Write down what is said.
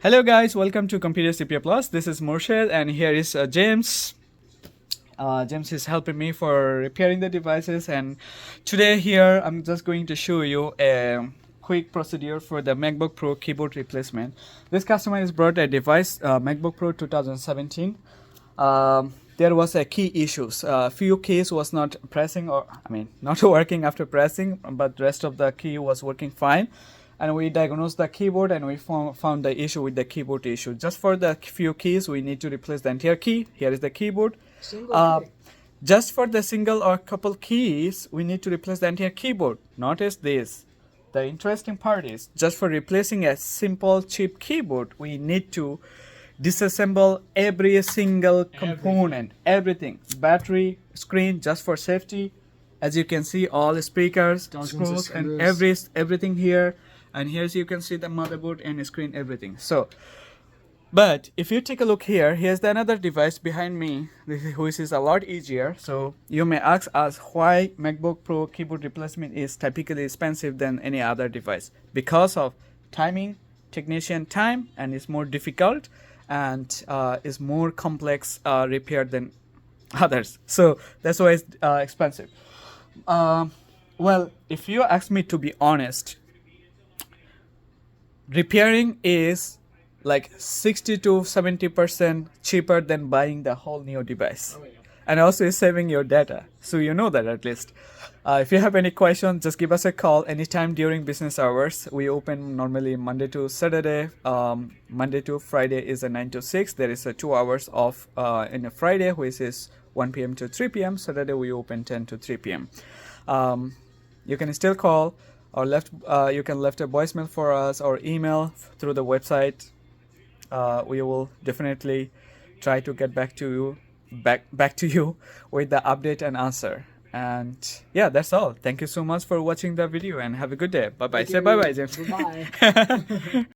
Hello guys, welcome to Computer CPA Plus. This is Morshed and here is James. James is helping me for repairing the devices, and today here I'm just going to show you a quick procedure for the Macbook Pro keyboard replacement. This customer has brought a device, Macbook Pro 2017. There was a key issues. Few keys was not pressing, or not working after pressing, but rest of the key was working fine. And we diagnosed the keyboard and we found the issue with the keyboard issue. Just for the few keys, we need to replace the entire key. Here is the keyboard. Just for the single or couple keys, we need to replace the entire keyboard. Notice this. The interesting part is, just for replacing a simple cheap keyboard, we need to disassemble every single component, everything. Battery, screen, just for safety. As you can see, all speakers, screws, and everything here. And here you can see the motherboard and screen, everything. So, but if you take a look here, here's the another device behind me, which is a lot easier. So you may ask us why MacBook Pro keyboard replacement is typically expensive than any other device. Because of timing, technician time, and it's more difficult and is more complex repair than others. So that's why it's expensive. Well, if you ask me to be honest, repairing is like 60 to 70% cheaper than buying the whole new device. And also is saving your data. So you know that at least. If you have any questions, just give us a call anytime during business hours. We open normally Monday to Saturday. Monday to Friday is a 9 to 6. There is a 2 hours off in a Friday, which is 1 p.m. to 3 p.m. Saturday we open 10 to 3 p.m. You can still call or you can left a voicemail for us or email through the website. We will definitely try to get back to you with the update and answer. And yeah, that's all. Thank you so much for watching the video and have a good day. Bye bye. Say bye bye, James. Bye.